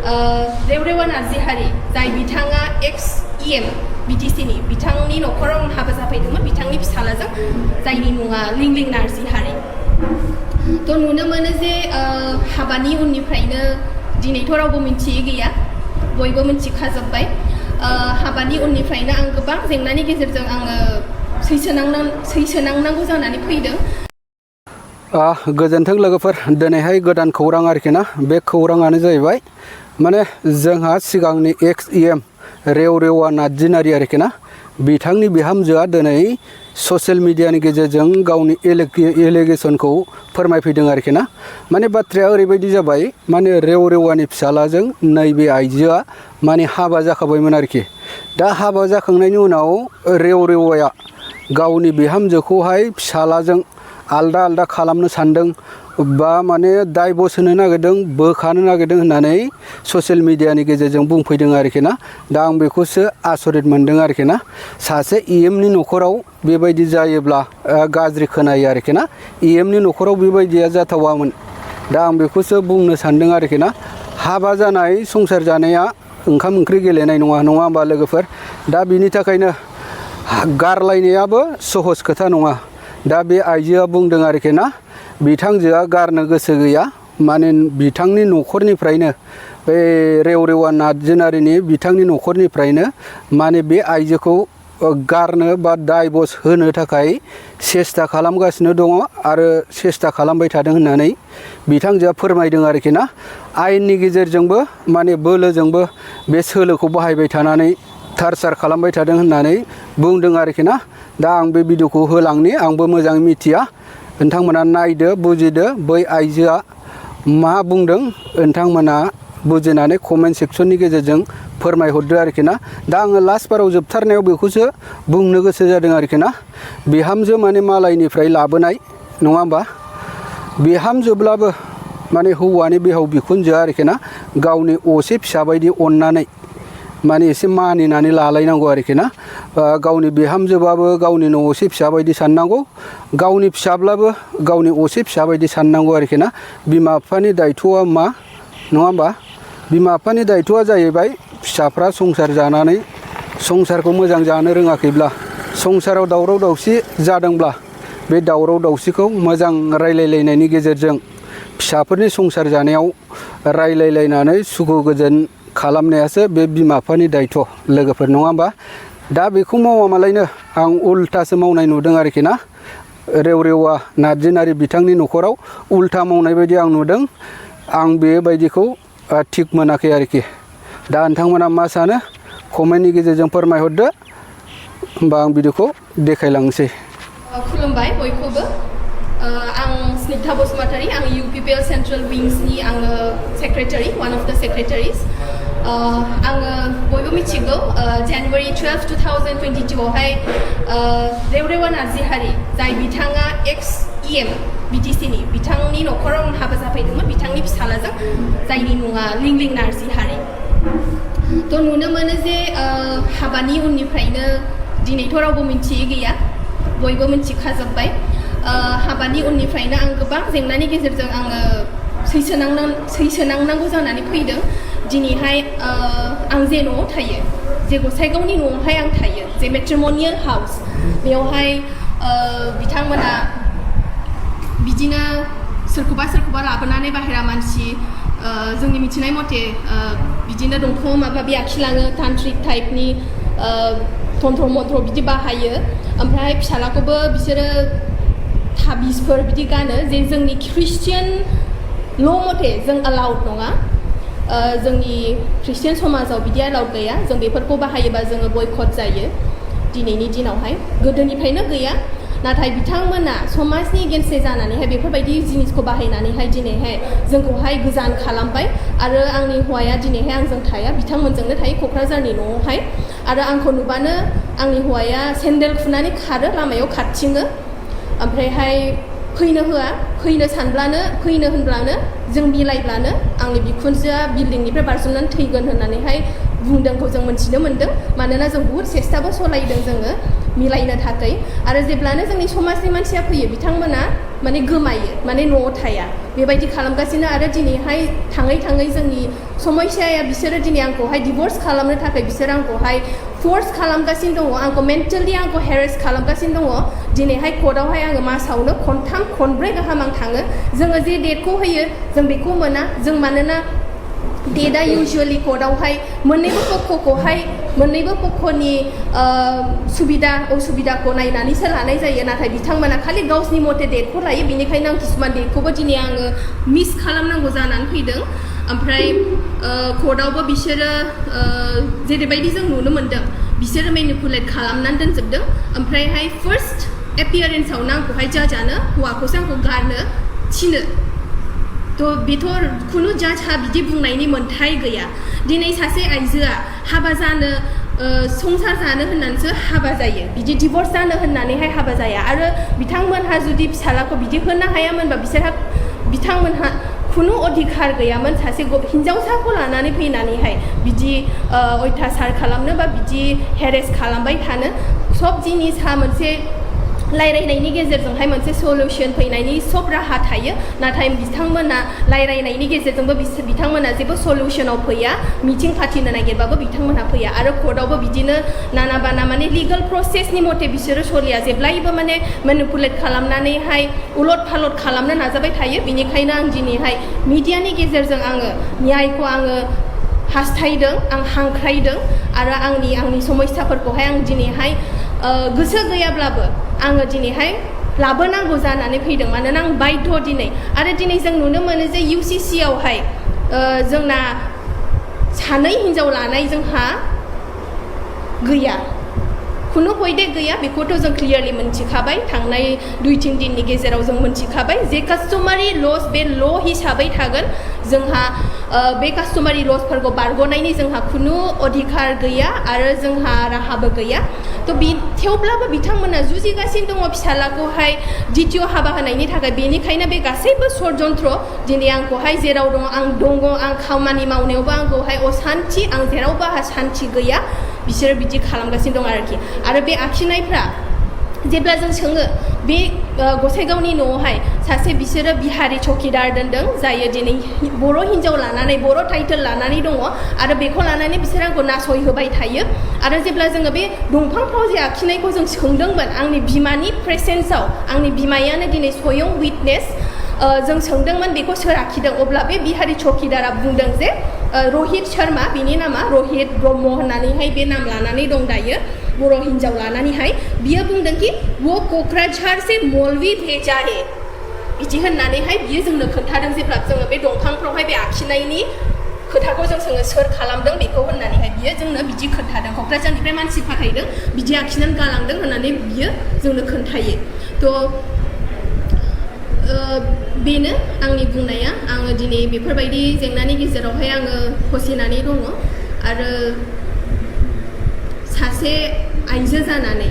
रेव रेवा नार्जिहारी जाय बिथाङा एक्स EM BTC नि बिथांनि नखराव हाबा जाफैदोंमोन बिथांनि फिसालाजों जायनि मुङा लिंलिं नार्जिहारी तो नुनो मोनो जे हाबानि उननिफ्रायनो दिनैथ' रावबो मिन्थियै गैया बयबो मिन्थिखाजोब्बाय हाबानि उननिफ्रायनो आं गोबां जेंनानि गेजेरजों आङो सैसोनांनांगौ जानानै फैदों। गोजोन्थों लोगोफोर दिनैहाय गोदान खौरां आरोखि ना बे खौराङानो जाहैबाय माने जोंहा सिगांनि एक्स EM रेव रेवा नार्जिनारी आरोखि ना बिथांनि बिहामजोआ दिनै ससियेल मिडियानि गेजेरजों गावनि एलिगेसनखौ फोरमायफैदों आरोखि ना माने बाथ्राया ओरैबायदि जाबाय माने रेव रेवानि फिसालाजों नैबे आइजोआ माने हाबा जाखाबायमोन आरोखि दा हाबा जाखांनायनि उनाव रेव रेवाया गावनि बिहामजोखौहाय फिसालाजों आलदा आलदा खालामनो सानदों बा माने दाइभर्स होनो नागिरदों बोखानो नागिरदों होननानै ससियेल मिडियानि गेजेरजों बुंफैदों आरोखि ना दा आं बेखौसो आसरित मोनदों आरोखि ना सासे EMनि नखराव बेबायदि जायोब्ला गाज्रि खोनायो आरोखि ना EMनि नखराव बेबायदिया जाथावामोन दा आं बेखौसो बुंनो सानदों आरोखि ना हाबा जानाय संसार जानाया ओंखाम ओंख्रि गेलेनाय नङा होमबा लोगोफोर दा बिनि थाखायनो गारलायनायाबो सहज खोथा नङा दा बे आइजोआ बुंदों आरोखि ना बिथांजोआ गारनो गोसो गैया माने बिथांनि नखरनिफ्रायनो बे रेव रेवा नार्जिनारीनि बिथांनि नखरनिफ्रायनो माने बे आइजोखौ गारनो बा दाइभर्स होनो थाखाय सेस्था खालामगासिनो दङ आरो सेस्था खालामबाय थादों होननानै बिथांजोआ फोरमायदों आरोखि ना आयेननि गेजेरजोंबो माने बोलोजोंबो बे सोलोखौ बाहायबाय थानानै टार्चार खालामबाय थादों होननानै बुंदों आरोखि ना दा आं बे भिडिअखौ होलांनि आंबो मोजाङै मिथिया नोंथांमोना नायदो बुजिदो बै आइजोआ मा बुंदों नोंथांमोना बुजिनानै कमेन्ट सेक्सननि गेजेरजों फोरमायहरदो आरोखि ना दा आङो लास्ट बाराव जोबथारनायाव बेखौसो बुंनो गोसो जादों आरोखि ना बिहामजो माने मालायनिफ्राय लाबोनाय नङा होमबा बिहामजोब्लाबो माने हौवानि बिहाव बिखुनजोआ आरोखि ना गावनि असे फिसा बायदि अननानै माने एसे मानिनानै लालायनांगौ आरोखि ना गावनि बिहामजोबाबो गावनि असे फिसा बायदि साननांगौ गावनि फिसाब्लाबो गावनि असे फिसा बायदि साननांगौ आरोखि ना बिमा बिफानि दायथ'आ मा नङा होमबा बिमा बिफानि दायथ'आ जाहैबाय फिसाफ्रा संसार जानानै संसारखौ मोजां जानो रोङाखैब्ला संसाराव दावराव दावसि जादोंब्ला बे दावराव दावसिखौ मोजां रायलायलायनायनि गेजेरजों फिसाफोरनि संसार जानायाव रायलायलायनानै सुखु गोजोन खालामनायासो बे बिमा बिफानि दायथ' लोगोफोर नङा होमबा दा बेखौ मावा मालायनो आं उल्थासो मावनाय नुदों आरोखि ना रेव रेवा नार्जिनारी बिथांनि नखराव उल्था मावनाय बायदि आं नुदों आं बेबायदिखौ थिग मोनाखै आरोखि दा नोंथांमोना मा सानो कमेन्टनि गेजेरजों फोरमायहरदो होमबा आं भिडिअखौ देखायलांनोसै खुलुमबाय बयखौबो आं स्निग्धा बसुमतारी आं UPPL सेन्ट्रेल विंग्सनि आङो सेक्रेटारि वान अफ द सेक्रेटारिस आङो बयबो मिथिगौ January 12, 2022 आवहाय रेव रेवा नार्जिहारी जाय बिथाङा एक्स EM BTC नि बिथांनि नखराव हाबा जाफैदोंमोन बिथांनि फिसालाजों जायनि मुङा लिंलिं नार्जिहारी तो नुनो मोनो जे हाबानि उननिफ्रायनो दिनैथ' रावबो मिन्थियै गैया बयबो मिन्थिखाजोब्बाय हाबानि उननिफ्रायनो आं गोबां जेंनानि गेजेरजों आङो सैसोनांनांगौ जानानै फैदों दिनैहाय आं जे न'आव थायो जे गसाइगावनि न'आवहाय आं थायो जे मेट्रिमनियेल हाउस बेवहाय बिथांमोना बिदिनो सोरखौबा लाबोनानै बाहेरा मानसि जोंनि मिथिनाय मथे बिदिनो दंख' माबा माबि आखिलाङो तान्त्रिक टाइपनि तन्त्र मन्त्र बिदि बाहायो ओमफ्राय फिसालाखौबो बिसोरो थाबिसफोर बिदि गानो जे जोंनि ख्रिस्टियान ल' मथे जों अलाउड नङा जोंनि ख्रिस्टियान समाजाव बिदि अलाउड गैया जों बेफोरखौ बाहायोबा जोङो बयकट जायो दिनैनि दिनावहाय गोदोनिफ्रायनो गैया नाथाय बिथांमोना समाजनि एगेन्स्ट जानानैहाय बेफोरबायदि जिनिसखौ बाहायनानैहाय दिनैहाय जोंखौहाय गोजान खालामबाय आरो आंनि हौवाया दिनैहाय आंजों थाया बिथांमोनजोंनो थायो क'क्राझारनि न'आवहाय आरो आंखौ नुबानो आंनि हौवाया सेन्देल खुनानै खारो लामायाव खारथिङो ओमफ्रायहाय फैनो होआ फैनो सानब्लानो फैनो होनब्लानो जों मिलायब्लानो आंनि बिखुनजोआ बिल्डिंनिफ्राय बारजुमनानै थैगोन होननानैहाय बुंदोंखौ जों मोनथिनो मोन्दों मानोना जों बुहुत सेस्थाबो सलायदों जोङो मिलायनो थाखाय आरो जेब्लानो जोंनि समाजनि मानसिया फैयो बिथांमोना माने गोमायो माने न'आव थाया बेबायदि खालामगासिनो आरो दिनैहाय थाङै थाङै जोंनि समस्याया बिसोरो दिनै आंखौहाय डिभर्स खालामनो थाखाय बिसोरो आंखौहाय फर्स खालामगासिनो दङ आंखौ मेन्टेलि आंखौ हेरेस खालामगासिनो दङ दिनैहाय कर्टआवहाय आङो मासावनो खनथाम खनब्रै गाहाम आं थाङो जोङो जे डेटखौ होयो जों बेखौ मोना जों मानोना डेटआ इउजुवेलि कर्टआवहाय मोननैबो पक्षनि सुबिदा असुबिदाखौ नायनानैसो लानाय जायो नाथाय बिथांमोना खालि गावसिनि मथे डेटखौ लायो बेनिखायनो आं किसुमान डेटखौबो दिनै आङो मिस खालामनांगौ जानानै फैदों ओमफ्राय कर्टआवबो बिसोरो जेरैबायदि जों नुनो मोन्दों बिसोरो मेनिपुलेट खालामनानै दोनजोबदों ओमफ्रायहाय फार्स्ट एपियारेन्सआवनो आंखौहाय जाजानो हौवाखौसो आंखौ गारनो थिनो थ' बेथ' खुनु जाजहा बिदि बुंनायनि मोन्थाय गैया दिनै सासे आइजोआ हाबा जानो संसार जानो होननानैसो हाबा जायो बिदि डिभर्स जानो होननानैहाय हाबा जाया आरो बिथांमोनहा जुदि फिसालाखौ बिदि होनो हायामोनबा बिथांमोनहा खुनु अधिकार गैयामोन सासे हिन्जावसाखौ लानानै फैनानैहाय बिदि अयथासार खालामनो बा बिदि हेरेस खालामबाय थानो सब जिनिसा मोनसे रायलायनायनि गेजेरजोंहाय मोनसे सल्युशन फैनायनि सब राहा थायो नाथाय बिथांमोना रायलायनायनि गेजेरजोंबो बिथांमोना जेबो सल्युशनाव फैया मिटिं फाथिनो नागिरबाबो बिथांमोनहा फैया आरो कर्टआवबो बिदिनो नाना बाना माने लिगेल प्रसेसनि मथे बिसोरो सलिया जेब्लायबो माने मेनिपुलेट खालामनानैहाय उलट फालट खालामनो नाजाबाय थायो बेनिखायनो आं दिनैहाय मिडियानि गेजेरजों आङो न्यायखौ आङो हास्थायदों आं हांख्रायदों आरो आंनि समस्याफोरखौहाय आं दिनैहाय गोसो गैयाब्लाबो आङो दिनैहाय लाबोनांगौ जानानै फैदों मानोना आं बाध्य दिनै आरो दिनै जों नुनो मोनो जे UCC आवहाय जोंना सानै हिन्जाव लानाय जोंहा गैया खुनु हयदे गैया बेखौथ' जों क्लियारलि मोनथिखाबाय थांनाय 2-3 दिननि गेजेराव जों मोनथिखाबाय जे कास्टमारि लस बे ल हिसाबै थागोन जोंहा बे कास्टमारि लसफोरखौ बारग'नायनि जोंहा खुनु अधिकार गैया आरो जोंहा राहाबो गैया थ' थेवब्लाबो बिथांमोना जुजिगासिनो दङ फिसालाखौहाय द्वितीय हाबा होनायनि थाखाय बेनिखायनो बे गासैबो षड्यन्त्र दिनै आंखौहाय जेराव दङ आं खामानि मावनायावबो आंखौहाय असान्थि आं जेरावबो आंहा सान्थि गैया बिसोरो बिदि खालामगासिनो दं आरोखि आरो बे आखिनायफ्रा जेब्ला जों सोङो बे गसाइगावनि न'आवहाय सासे बिसोरो बिहारि चौकिदार दोनदों जायो दिनै बर' हिन्जाव लानानै बर' टाइटेल लानानै दङ आरो बेखौ लानानै बिसोर आंखौ नासयहोबाय थायो आरो जेब्ला जोङो बे दंफांफ्राव जे आखिनायखौ जों सोंदोंमोन आंनि बिमानि प्रेसेन्सआव आंनि बिमायानो दिनै स्वयं उइटनेस जों सोंदोंमोन बेखौ सोर आखिदों अब्ला बे बिहारि चौकिदारा बुंदों जे रहित शर्मा बिनि नामा रहित ब्रह्म होननानैहाय बे नाम लानानै दं दायो बर' हिन्जाव लानानैहाय बियो बुंदों कि वो क'क्राझार से मौलवी भेजा है बिदि होननानैहाय बियो जोंनो खोन्थादों जेब्ला जोङो बे दंफांफ्रावहाय बे आखिनायनि खोथाखौ जों सोङो सोर खालामदों बेखौ होननानैहाय बियो जोंनो बिदि खोन्थादों क'क्राझारनिफ्राय मानसि फाथायदों बिदि आखिनानै गालांदों होननानै बियो जोंनो खोन्थायो थ' बेनो आंनि बुंनाया आङो दिनै बेफोरबायदि जेंनानि गेजेरावहाय आङो फसिनानै दङ आरो सासे आइजो जानानै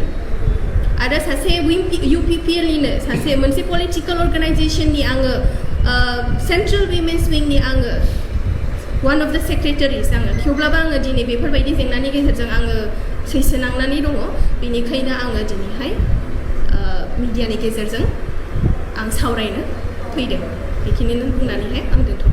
आरो सासे UPPLनिनो सासे मोनसे पलिटिकेल अर्गानाइजेसननि आङो सेन्ट्रेल विमेन्स विंनि आङो वान अफ द सेक्रेटारिस आङो थेवब्लाबो आङो दिनै बेफोरबायदि जेंनानि गेजेरजों आङो सैसोनांनानै दङ बेनिखायनो आङो दिनैहाय मिडियानि गेजेरजों आं सावरायनो फैदों बेखिनिनो बुंनानैहाय आं दोनथ'